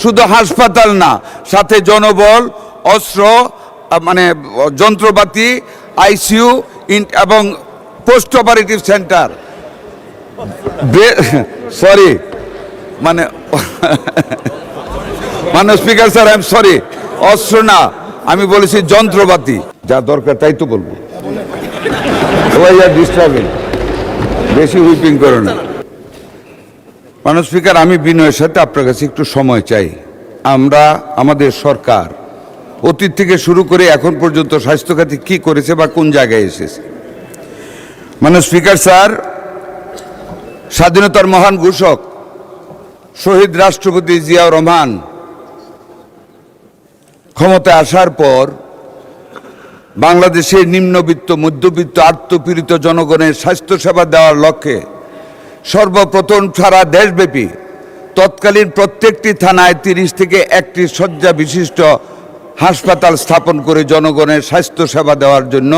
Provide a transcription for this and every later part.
শুধু হাসপাতাল না, সাথে জনবল, অস্ত্র, মানে যন্ত্রপাতি, আইসিইউ এবং পোস্ট অপারেটিভ সেন্টার। সরি, মানে speaker sir, I am sorry, অস্ত্র না, আমি বলেছি যন্ত্রপাতি। যা দরকার তাই তো বলবো। ডিস্টার্বিং, বেশি হুইপিং করো না। মাননীয় স্পিকার, আমি বিনয়ের সাথে আপনার কাছে একটু সময় চাই। আমাদের সরকার অতীত থেকে শুরু করে এখন পর্যন্ত স্বাস্থ্য খাতে কি করেছে বা কোন জায়গায় এসেছে। মাননীয় স্পিকার স্যার, স্বাধীনতার মহান ঘোষক শহীদ রাষ্ট্রপতি জিয়াউর রহমান ক্ষমতায় আসার পর বাংলাদেশের নিম্নবিত্ত, মধ্যবিত্ত, আত্মপীড়িত জনগণের স্বাস্থ্যসেবা দেওয়ার লক্ষ্যে সর্বপ্রথম সারা দেশব্যাপী তৎকালীন প্রত্যেকটি থানায় 30 থেকে 31 শয্যা বিশিষ্ট হাসপাতাল স্থাপন করে জনগণের স্বাস্থ্যসেবা দেওয়ার জন্য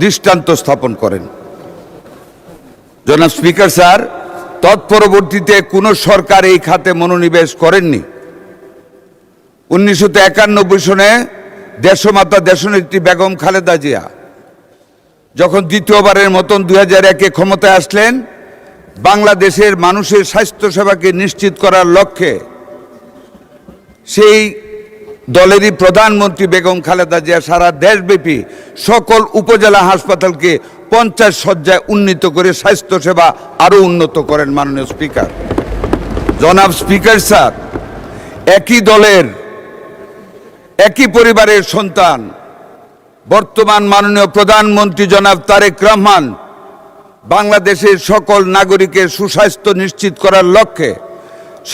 দৃষ্টান্ত স্থাপন করেন। জনাব স্পিকার স্যার, তৎপরবর্তীতে কোনো সরকার এই খাতে মনোনিবেশ করেননি। 1991 সনে দেশমাতা দেশনেত্রী বেগম খালেদা জিয়া যখন দ্বিতীয়বারের মতন 2001-এ ক্ষমতায় আসলেন, বাংলাদেশের মানুষের স্বাস্থ্যসেবাকে নিশ্চিত করার লক্ষ্যে সেই দলেরই প্রধানমন্ত্রী বেগম খালেদা জিয়া সারা দেশব্যাপী সকল উপজেলা হাসপাতালকে 50 শয্যায় উন্নীত করে স্বাস্থ্যসেবা আরও উন্নত করেন। মাননীয় স্পিকার, জনাব স্পিকার স্যার, একই দলের একই পরিবারের সন্তান বর্তমান মাননীয় প্রধানমন্ত্রী জনাব তারেক রহমান বাংলাদেশের সকল নাগরিকের সুস্বাস্থ্য নিশ্চিত করার লক্ষ্যে,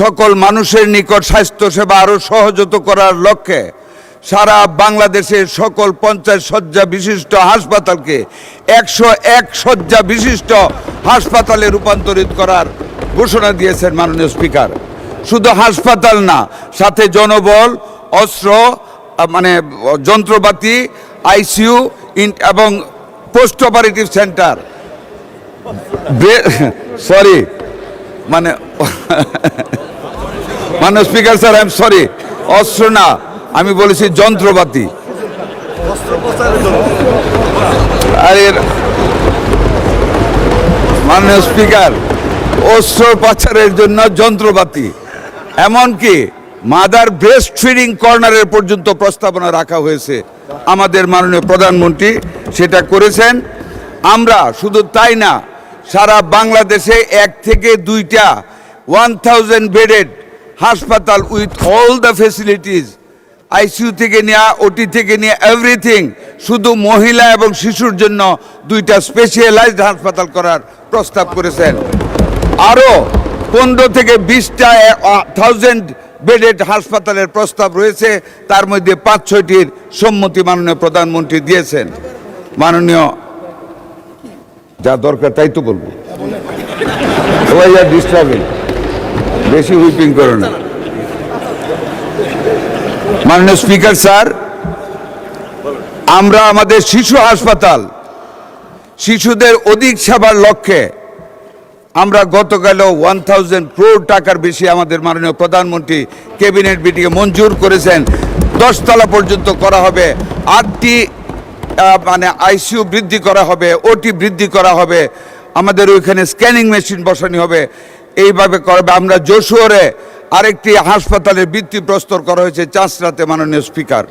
সকল মানুষের নিকট স্বাস্থ্যসেবা আরও সহজতর করার লক্ষ্যে সারা বাংলাদেশের সকল 50 শয্যা বিশিষ্ট হাসপাতালকে 101 শয্যা বিশিষ্ট হাসপাতালে রূপান্তরিত করার ঘোষণা দিয়েছেন। মাননীয় স্পিকার, শুধু হাসপাতাল না, সাথে জনবল, অস্ত্র, মানে যন্ত্রপাতি, আইসিইউ এবং পোস্ট অপারেটিভ সেন্টার। সরি, মাননীয় speaker sir, I am sorry, অস্ত্র না, আমি বলেছি যন্ত্রপাতি। মাননীয় স্পিকার, অস্ত্র পাচারের জন্য যন্ত্রপাতি, এমনকি মাদার ব্রেস্ট ফিডিং কর্নারের পর্যন্ত প্রস্তাবনা রাখা হয়েছে। আমাদের মাননীয় প্রধানমন্ত্রী সেটা করেছেন। আমরা শুধু তাই না, সারা বাংলাদেশে 1 থেকে 2টা 1000 বেডেড হাসপাতাল with all the facilities, ICU থেকে নেওয়া, ওটি থেকে নিয়ে এভরিথিং, শুধু মহিলা এবং শিশুর জন্য 2টা স্পেশালাইজড হাসপাতাল করার প্রস্তাব করেছেন। আরও 15 থেকে 20টা 1000 বেডেড হাসপাতালের প্রস্তাব রয়েছে, তার মধ্যে 5-6টির সম্মতি মাননীয় প্রধানমন্ত্রী দিয়েছেন। মাননীয়, যা দরকার তাই তো বলবো। ডিস্টার্বিং, বেশি হুইপিং করো না। মাননীয় স্পিকার স্যার, আমরা আমাদের শিশু হাসপাতাল, শিশুদের অধিক সেবার লক্ষ্যে আমরা গতকালও 1000 crore টাকার বেশি আমাদের মাননীয় প্রধানমন্ত্রী ক্যাবিনেট মিটিংয়ে মঞ্জুর করেছেন। 10 তলা পর্যন্ত করা হবে, 8টি আইসিইউ বৃদ্ধি করা হবে, ওটি বৃদ্ধি করা হবে, আমাদের ওইখানে স্ক্যানিং মেশিন বসানো হবে। এইভাবে করবে। আমরা যশোরে আরেকটি হাসপাতালের ভিত্তি প্রস্তর করা হয়েছে চাঁচড়াতে। মাননীয় স্পিকার।